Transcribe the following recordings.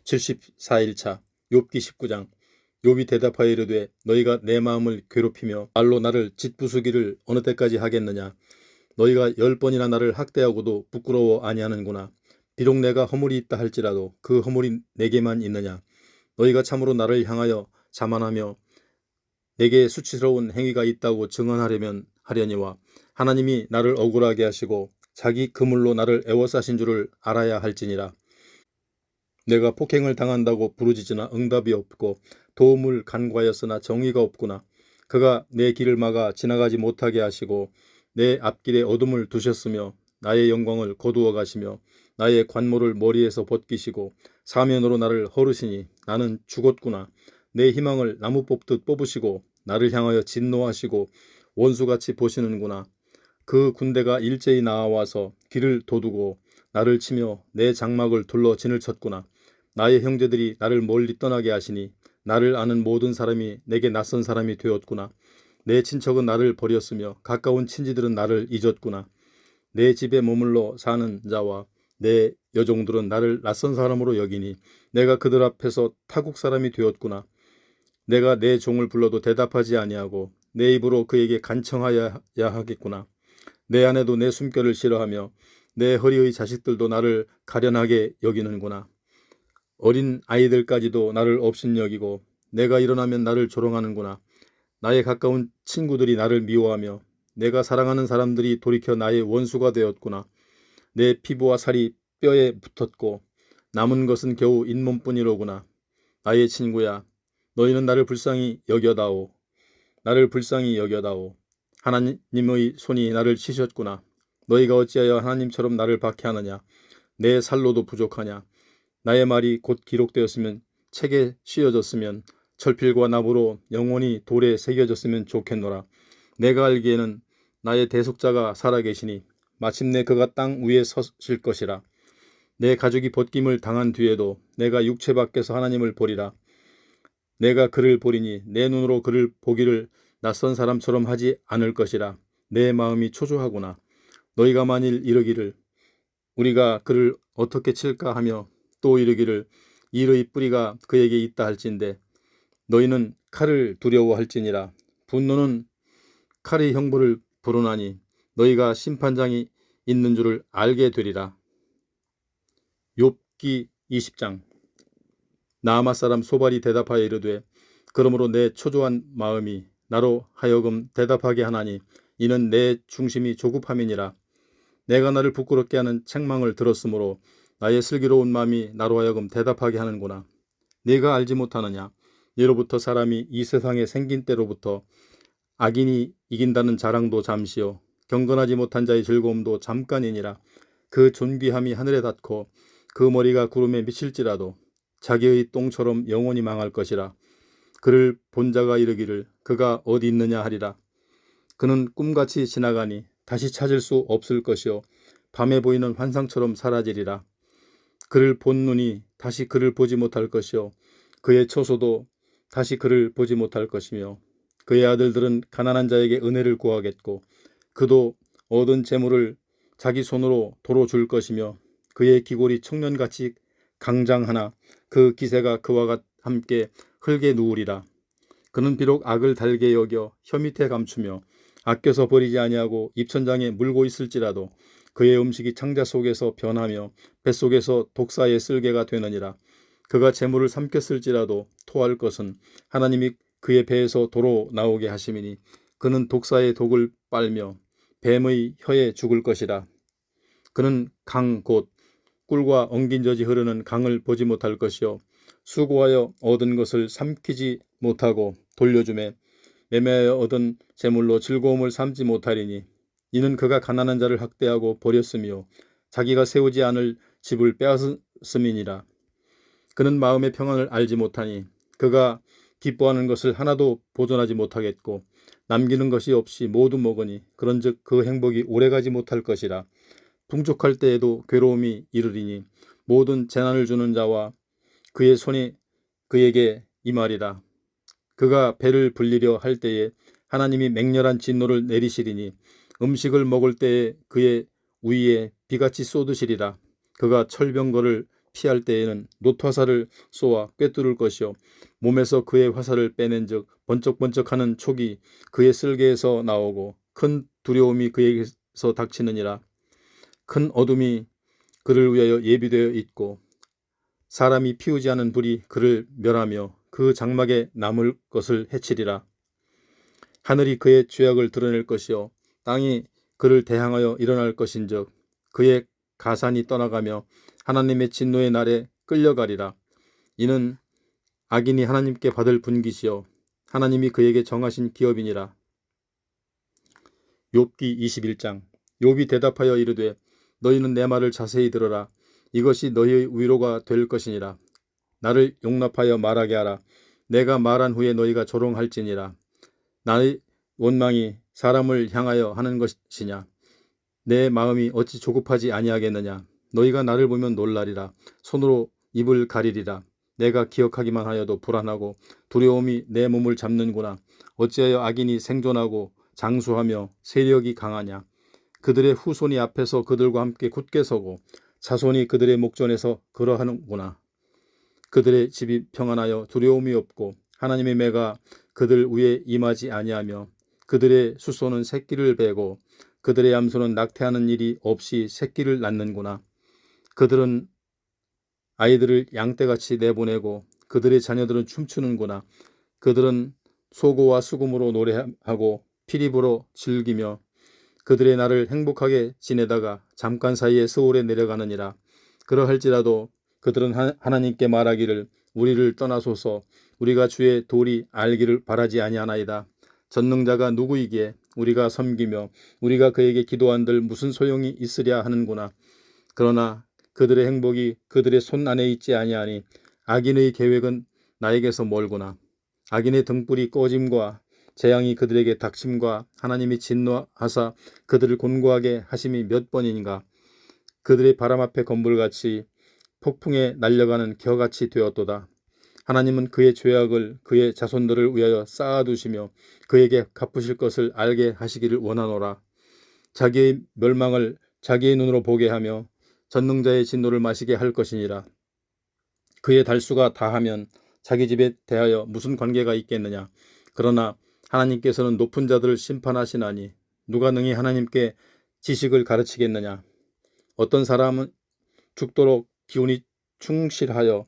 74일차 욥기 19장. 욥이 대답하여 이르되 너희가 내 마음을 괴롭히며 말로 나를 짓부수기를 어느 때까지 하겠느냐. 너희가 10번이나 나를 학대하고도 부끄러워 아니하는구나. 비록 내가 허물이 있다 할지라도 그 허물이 내게만 있느냐. 너희가 참으로 나를 향하여 자만하며 내게 수치스러운 행위가 있다고 증언하려면 하려니와 하나님이 나를 억울하게 하시고 자기 그물로 나를 애워싸신 줄을 알아야 할지니라. 내가 폭행을 당한다고 부르짖으나 응답이 없고 도움을 간구하였으나 정의가 없구나. 그가 내 길을 막아 지나가지 못하게 하시고 내 앞길에 어둠을 두셨으며 나의 영광을 거두어 가시며 나의 관모를 머리에서 벗기시고 사면으로 나를 헐으시니 나는 죽었구나. 내 희망을 나무 뽑듯 뽑으시고 나를 향하여 진노하시고 원수같이 보시는구나. 그 군대가 일제히 나와서 길을 도두고 나를 치며 내 장막을 둘러 진을 쳤구나. 나의 형제들이 나를 멀리 떠나게 하시니 나를 아는 모든 사람이 내게 낯선 사람이 되었구나. 내 친척은 나를 버렸으며 가까운 친지들은 나를 잊었구나. 내 집에 머물러 사는 자와 내 여종들은 나를 낯선 사람으로 여기니 내가 그들 앞에서 타국 사람이 되었구나. 내가 내 종을 불러도 대답하지 아니하고 내 입으로 그에게 간청하여야 하겠구나. 내 아내도 내 숨결을 싫어하며 내 허리의 자식들도 나를 가련하게 여기는구나. 어린 아이들까지도 나를 업신여기고 내가 일어나면 나를 조롱하는구나. 나의 가까운 친구들이 나를 미워하며 내가 사랑하는 사람들이 돌이켜 나의 원수가 되었구나. 내 피부와 살이 뼈에 붙었고 남은 것은 겨우 잇몸뿐이로구나. 나의 친구야, 너희는 나를 불쌍히 여겨다오. 나를 불쌍히 여겨다오. 하나님의 손이 나를 치셨구나. 너희가 어찌하여 하나님처럼 나를 박해하느냐. 내 살로도 부족하냐. 나의 말이 곧 기록되었으면 책에 씌어졌으면 철필과 나무로 영원히 돌에 새겨졌으면 좋겠노라. 내가 알기에는 나의 대속자가 살아계시니 마침내 그가 땅 위에 서실 것이라. 내 가족이 벗김을 당한 뒤에도 내가 육체 밖에서 하나님을 보리라. 내가 그를 보리니 내 눈으로 그를 보기를 낯선 사람처럼 하지 않을 것이라. 내 마음이 초조하구나. 너희가 만일 이르기를 우리가 그를 어떻게 칠까 하며 또 이르기를 일의 뿌리가 그에게 있다 할진대 너희는 칼을 두려워할지니라. 분노는 칼의 형벌을 부르나니 너희가 심판장이 있는 줄을 알게 되리라. 욥기 20장. 나아마 사람 소발이 대답하여 이르되 그러므로 내 초조한 마음이 나로 하여금 대답하게 하나니 이는 내 중심이 조급함이니라. 내가 나를 부끄럽게 하는 책망을 들었으므로 나의 슬기로운 마음이 나로 하여금 대답하게 하는구나. 네가 알지 못하느냐. 예로부터 사람이 이 세상에 생긴 때로부터 악인이 이긴다는 자랑도 잠시요 경건하지 못한 자의 즐거움도 잠깐이니라. 그 존귀함이 하늘에 닿고 그 머리가 구름에 미칠지라도 자기의 똥처럼 영원히 망할 것이라. 그를 본 자가 이르기를 그가 어디 있느냐 하리라. 그는 꿈같이 지나가니 다시 찾을 수 없을 것이요 밤에 보이는 환상처럼 사라지리라. 그를 본 눈이 다시 그를 보지 못할 것이요 그의 처소도 다시 그를 보지 못할 것이며 그의 아들들은 가난한 자에게 은혜를 구하겠고 그도 얻은 재물을 자기 손으로 도로 줄 것이며 그의 기골이 청년같이 강장하나 그 기세가 그와 함께 흙에 누우리라. 그는 비록 악을 달게 여겨 혀 밑에 감추며 아껴서 버리지 아니하고 입천장에 물고 있을지라도 그의 음식이 창자 속에서 변하며 뱃속에서 독사의 쓸개가 되느니라. 그가 재물을 삼켰을지라도 토할 것은 하나님이 그의 배에서 도로 나오게 하심이니 그는 독사의 독을 빨며 뱀의 혀에 죽을 것이라. 그는 강 곧 꿀과 엉긴 젖이 흐르는 강을 보지 못할 것이요 수고하여 얻은 것을 삼키지 못하고 돌려주매 매매하여 얻은 재물로 즐거움을 삼지 못하리니 이는 그가 가난한 자를 학대하고 버렸으며 자기가 세우지 않을 집을 빼앗음이니라. 그는 마음의 평안을 알지 못하니 그가 기뻐하는 것을 하나도 보존하지 못하겠고 남기는 것이 없이 모두 먹으니 그런즉 그 행복이 오래가지 못할 것이라. 풍족할 때에도 괴로움이 이르리니 모든 재난을 주는 자와 그의 손이 그에게 임하리라. 그가 배를 불리려 할 때에 하나님이 맹렬한 진노를 내리시리니 음식을 먹을 때에 그의 위에 비같이 쏟으시리라. 그가 철병거를 피할 때에는 놋화살을 쏘아 꿰뚫을 것이요 몸에서 그의 화살을 빼낸즉 번쩍번쩍하는 촉이 그의 쓸개에서 나오고 큰 두려움이 그에게서 닥치느니라. 큰 어둠이 그를 위하여 예비되어 있고 사람이 피우지 않은 불이 그를 멸하며 그 장막에 남을 것을 해치리라. 하늘이 그의 죄악을 드러낼 것이요 땅이 그를 대항하여 일어날 것인즉 그의 가산이 떠나가며 하나님의 진노의 날에 끌려가리라. 이는 악인이 하나님께 받을 분깃이요 하나님이 그에게 정하신 기업이니라. 욥기 21장. 욥이 대답하여 이르되 너희는 내 말을 자세히 들어라. 이것이 너희의 위로가 될 것이니라. 나를 용납하여 말하게 하라. 내가 말한 후에 너희가 조롱할지니라. 나의 원망이 사람을 향하여 하는 것이냐? 내 마음이 어찌 조급하지 아니하겠느냐? 너희가 나를 보면 놀라리라. 손으로 입을 가리리라. 내가 기억하기만 하여도 불안하고 두려움이 내 몸을 잡는구나. 어찌하여 악인이 생존하고 장수하며 세력이 강하냐? 그들의 후손이 앞에서 그들과 함께 굳게 서고 자손이 그들의 목전에서 걸어하는구나. 그들의 집이 평안하여 두려움이 없고 하나님의 매가 그들 위에 임하지 아니하며 그들의 수소는 새끼를 베고 그들의 암소는 낙태하는 일이 없이 새끼를 낳는구나. 그들은 아이들을 양떼같이 내보내고 그들의 자녀들은 춤추는구나. 그들은 소고와 수금으로 노래하고 피리부로 즐기며 그들의 날을 행복하게 지내다가 잠깐 사이에 스올에 내려가느니라. 그러할지라도 그들은 하나님께 말하기를 우리를 떠나소서. 우리가 주의 도리 알기를 바라지 아니하나이다. 전능자가 누구이기에 우리가 섬기며 우리가 그에게 기도한들 무슨 소용이 있으랴 하는구나. 그러나 그들의 행복이 그들의 손 안에 있지 아니하니 악인의 계획은 나에게서 멀구나. 악인의 등불이 꺼짐과 재앙이 그들에게 닥침과 하나님이 진노하사 그들을 곤고하게 하심이 몇 번인가. 그들의 바람 앞에 건불같이 폭풍에 날려가는 겨같이 되었도다. 하나님은 그의 죄악을 그의 자손들을 위하여 쌓아두시며 그에게 갚으실 것을 알게 하시기를 원하노라. 자기의 멸망을 자기의 눈으로 보게 하며 전능자의 진노를 마시게 할 것이니라. 그의 달수가 다하면 자기 집에 대하여 무슨 관계가 있겠느냐. 그러나 하나님께서는 높은 자들을 심판하시나니 누가 능히 하나님께 지식을 가르치겠느냐. 어떤 사람은 죽도록 기운이 충실하여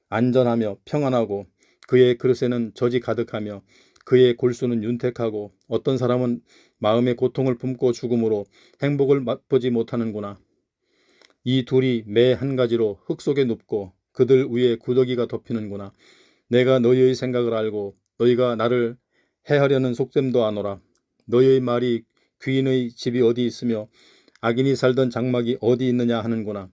안전하며 평안하고 그의 그릇에는 젖이 가득하며 그의 골수는 윤택하고 어떤 사람은 마음의 고통을 품고 죽음으로 행복을 맛보지 못하는구나. 이 둘이 매 한 가지로 흙 속에 눕고 그들 위에 구더기가 덮이는구나. 내가 너희의 생각을 알고 너희가 나를 해하려는 속셈도 아노라. 너희의 말이 귀인의 집이 어디 있으며 악인이 살던 장막이 어디 있느냐 하는구나.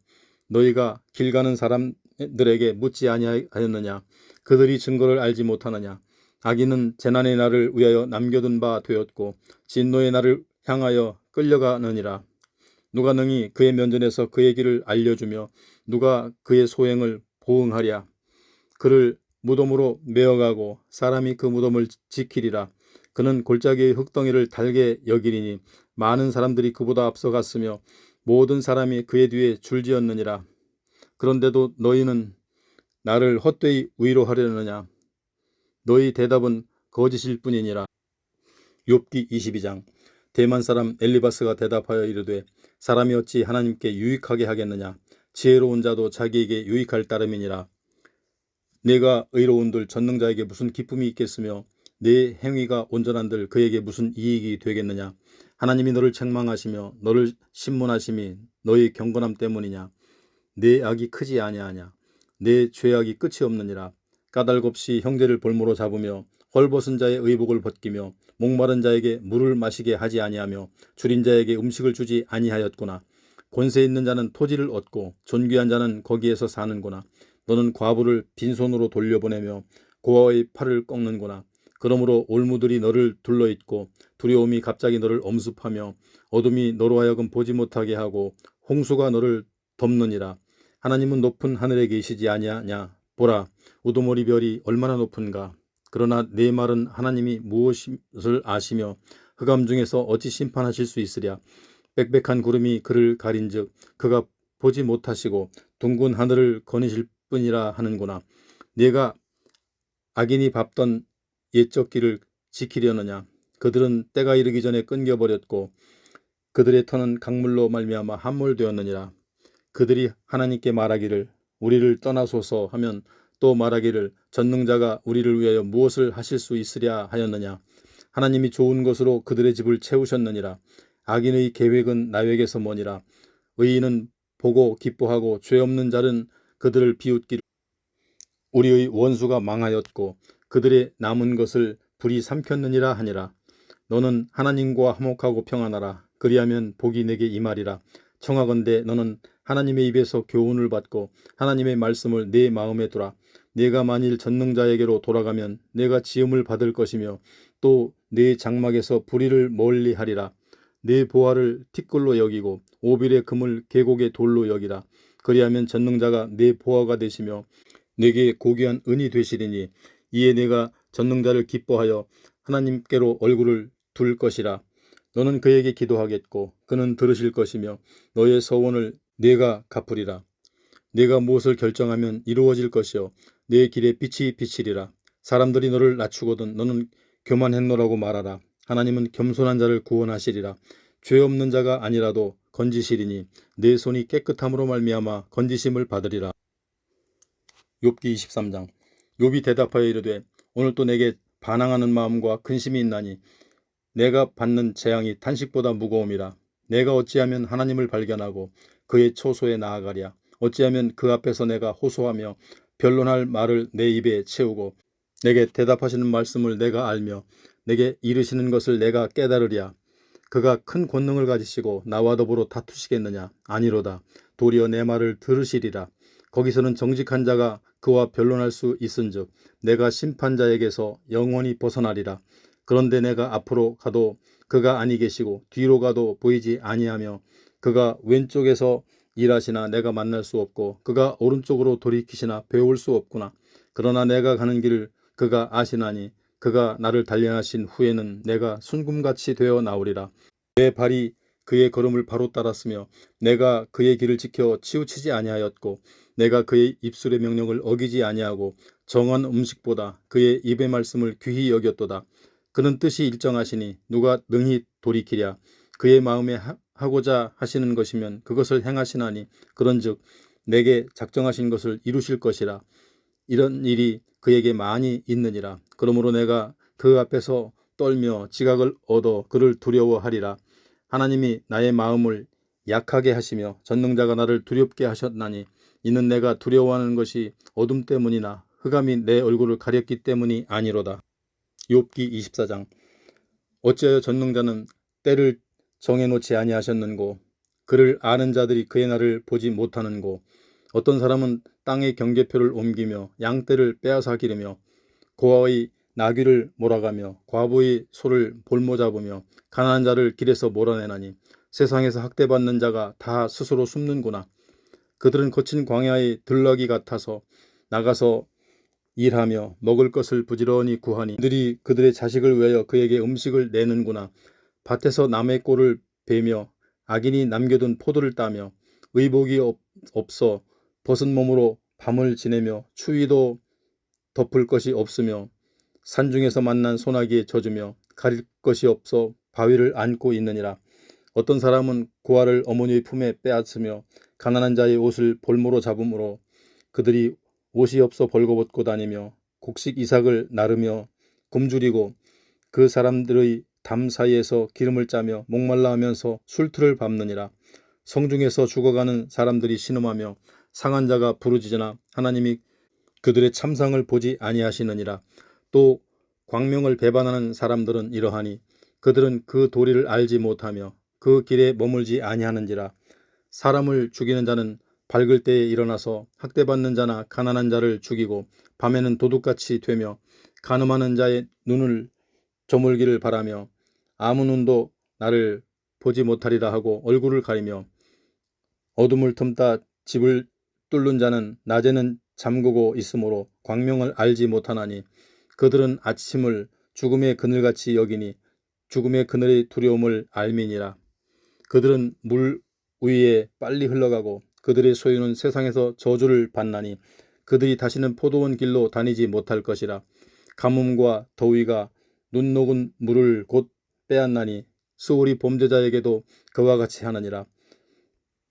너희가 길 가는 사람들에게 묻지 아니하였느냐. 그들이 증거를 알지 못하느냐. 악인은 재난의 날을 위하여 남겨둔 바 되었고 진노의 날을 향하여 끌려가느니라. 누가 능히 그의 면전에서 그의 길을 알려주며 누가 그의 소행을 보응하랴. 그를 무덤으로 메어가고 사람이 그 무덤을 지키리라. 그는 골짜기의 흙덩이를 달게 여기리니 많은 사람들이 그보다 앞서갔으며 모든 사람이 그의 뒤에 줄지었느니라. 그런데도 너희는 나를 헛되이 위로하려느냐. 너희 대답은 거짓일 뿐이니라. 욥기 22장. 대만 사람 엘리바스가 대답하여 이르되 사람이 어찌 하나님께 유익하게 하겠느냐. 지혜로운 자도 자기에게 유익할 따름이니라. 내가 의로운들 전능자에게 무슨 기쁨이 있겠으며 내 행위가 온전한들 그에게 무슨 이익이 되겠느냐. 하나님이 너를 책망하시며 너를 신문하심이 너의 경건함 때문이냐. 내 악이 크지 아니하냐. 내 죄악이 끝이 없느니라. 까닭 없이 형제를 볼모로 잡으며 헐벗은 자의 의복을 벗기며 목마른 자에게 물을 마시게 하지 아니하며 줄인 자에게 음식을 주지 아니하였구나. 권세 있는 자는 토지를 얻고 존귀한 자는 거기에서 사는구나. 너는 과부를 빈손으로 돌려보내며 고아의 팔을 꺾는구나. 그러므로 올무들이 너를 둘러있고 두려움이 갑자기 너를 엄습하며 어둠이 너로 하여금 보지 못하게 하고 홍수가 너를 덮느니라. 하나님은 높은 하늘에 계시지 아니하냐. 보라, 우두머리 별이 얼마나 높은가. 그러나 내 말은 하나님이 무엇을 아시며 흑암 중에서 어찌 심판하실 수 있으랴. 빽빽한 구름이 그를 가린즉 그가 보지 못하시고 둥근 하늘을 거니실 뿐이라 하는구나. 네가 악인이 밟던 옛적 길을 지키려느냐. 그들은 때가 이르기 전에 끊겨버렸고 그들의 터는 강물로 말미암아 함몰되었느니라. 그들이 하나님께 말하기를 우리를 떠나소서 하면 또 말하기를 전능자가 우리를 위하여 무엇을 하실 수 있으랴 하였느냐. 하나님이 좋은 것으로 그들의 집을 채우셨느니라. 악인의 계획은 나에게서 머니라. 의인은 보고 기뻐하고 죄 없는 자는 그들을 비웃기를 우리의 원수가 망하였고 그들의 남은 것을 불이 삼켰느니라 하니라. 너는 하나님과 화목하고 평안하라. 그리하면 복이 내게 임하리라. 청하건대 너는 하나님의 입에서 교훈을 받고 하나님의 말씀을 내 마음에 두라. 내가 만일 전능자에게로 돌아가면 내가 지음을 받을 것이며 또 내 장막에서 불의를 멀리하리라. 내 보화를 티끌로 여기고 오빌의 금을 계곡의 돌로 여기라. 그리하면 전능자가 내 보화가 되시며 내게 고귀한 은이 되시리니 이에 내가 전능자를 기뻐하여 하나님께로 얼굴을 둘 것이라. 너는 그에게 기도하겠고 그는 들으실 것이며 너의 서원을 내가 갚으리라. 내가 무엇을 결정하면 이루어질 것이요 내 길에 빛이 비치리라. 사람들이 너를 낮추거든 너는 교만했노라고 말하라. 하나님은 겸손한 자를 구원하시리라. 죄 없는 자가 아니라도 건지시리니 내 손이 깨끗함으로 말미암아 건지심을 받으리라. 욥기 23장. 욥이 대답하여 이르되 오늘 또 내게 반항하는 마음과 근심이 있나니 내가 받는 재앙이 탄식보다 무거움이라. 내가 어찌하면 하나님을 발견하고 그의 초소에 나아가랴. 어찌하면 그 앞에서 내가 호소하며 변론할 말을 내 입에 채우고 내게 대답하시는 말씀을 내가 알며 내게 이르시는 것을 내가 깨달으랴. 그가 큰 권능을 가지시고 나와 더불어 다투시겠느냐. 아니로다. 도리어 내 말을 들으시리라. 거기서는 정직한 자가 그와 변론할 수 있은즉 내가 심판자에게서 영원히 벗어나리라. 그런데 내가 앞으로 가도 그가 아니 계시고 뒤로 가도 보이지 아니하며 그가 왼쪽에서 일하시나 내가 만날 수 없고 그가 오른쪽으로 돌이키시나 배울 수 없구나. 그러나 내가 가는 길을 그가 아시나니 그가 나를 단련하신 후에는 내가 순금같이 되어 나오리라. 내 발이 그의 걸음을 바로 따랐으며 내가 그의 길을 지켜 치우치지 아니하였고 내가 그의 입술의 명령을 어기지 아니하고 정한 음식보다 그의 입의 말씀을 귀히 여겼도다. 그는 뜻이 일정하시니 누가 능히 돌이키랴. 그의 마음에 하고자 하시는 것이면 그것을 행하시나니 그런즉 내게 작정하신 것을 이루실 것이라. 이런 일이 그에게 많이 있느니라. 그러므로 내가 그 앞에서 떨며 지각을 얻어 그를 두려워하리라. 하나님이 나의 마음을 약하게 하시며 전능자가 나를 두렵게 하셨나니 이는 내가 두려워하는 것이 어둠 때문이나 흑암이 내 얼굴을 가렸기 때문이 아니로다. 욥기 24장. 어찌하여 전능자는 때를 정해놓지 아니하셨는고 그를 아는 자들이 그의 날을 보지 못하는고 어떤 사람은 땅의 경계표를 옮기며 양떼를 빼앗아 기르며 고아의 나귀를 몰아가며 과부의 소를 볼모 잡으며 가난한 자를 길에서 몰아내나니 세상에서 학대받는 자가 다 스스로 숨는구나. 그들은 거친 광야의 들나귀 같아서 나가서 일하며 먹을 것을 부지런히 구하니 그들이 그들의 자식을 위하여 그에게 음식을 내는구나. 밭에서 남의 꼴을 베며 악인이 남겨둔 포도를 따며 의복이 없어 벗은 몸으로 밤을 지내며 추위도 덮을 것이 없으며 산중에서 만난 소나기에 젖으며 가릴 것이 없어 바위를 안고 있느니라. 어떤 사람은 고아를 어머니의 품에 빼앗으며 가난한 자의 옷을 볼모로 잡음으로 그들이 옷이 없어 벌거벗고 다니며 곡식 이삭을 나르며 굶주리고 그 사람들의 담 사이에서 기름을 짜며 목말라 하면서 술틀을 밟느니라. 성중에서 죽어가는 사람들이 신음하며 상한 자가 부르짖으나 하나님이 그들의 참상을 보지 아니하시느니라. 또 광명을 배반하는 사람들은 이러하니 그들은 그 도리를 알지 못하며 그 길에 머물지 아니하는지라. 사람을 죽이는 자는 밝을 때에 일어나서 학대받는 자나 가난한 자를 죽이고 밤에는 도둑같이 되며 간음하는 자의 눈을 저물기를 바라며 아무 눈도 나를 보지 못하리라 하고 얼굴을 가리며 어둠을 틈타 집을 뚫는 자는 낮에는 잠그고 있으므로 광명을 알지 못하나니 그들은 아침을 죽음의 그늘같이 여기니 죽음의 그늘의 두려움을 알미니라. 그들은 물 위에 빨리 흘러가고 그들의 소유는 세상에서 저주를 받나니 그들이 다시는 포도원 길로 다니지 못할 것이라. 가뭄과 더위가 눈 녹은 물을 곧 빼앗나니 수울이 범죄자에게도 그와 같이 하느니라.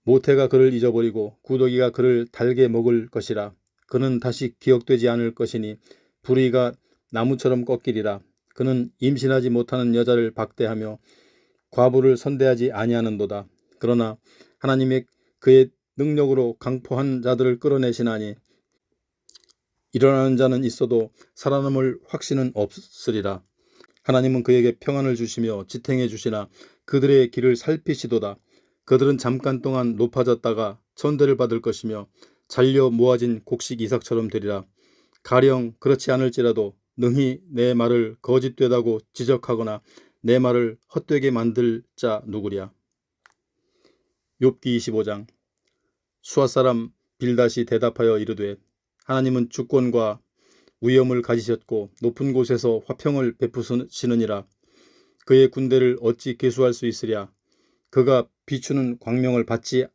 모태가 그를 잊어버리고 구더기가 그를 달게 먹을 것이라. 그는 다시 기억되지 않을 것이니 불의가 나무처럼 꺾이리라. 그는 임신하지 못하는 여자를 박대하며 과부를 선대하지 아니하는도다. 그러나 하나님의 그의 능력으로 강포한 자들을 끌어내시나니 일어나는 자는 있어도 살아남을 확신은 없으리라. 하나님은 그에게 평안을 주시며 지탱해 주시나 그들의 길을 살피시도다. 그들은 잠깐 동안 높아졌다가 천대를 받을 것이며 잘려 모아진 곡식 이삭처럼 되리라. 가령 그렇지 않을지라도 능히 내 말을 거짓되다고 지적하거나 내 말을 헛되게 만들 자 누구랴. 욥기 25장. 수아 사람 빌닷이 대답하여 이르되 하나님은 주권과 위엄을 가지셨고 높은 곳에서 화평을 베푸시느니라. 그의 군대를 어찌 계수할 수 있으랴. 그가 비추는 광명을 받지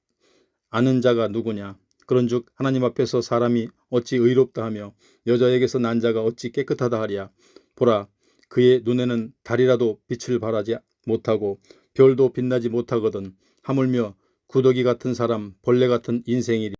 않은 자가 누구냐. 그런즉 하나님 앞에서 사람이 어찌 의롭다 하며 여자에게서 난 자가 어찌 깨끗하다 하랴. 보라, 그의 눈에는 달이라도 빛을 발하지 못하고 별도 빛나지 못하거든. 하물며 구더기 같은 사람, 벌레 같은 인생이리.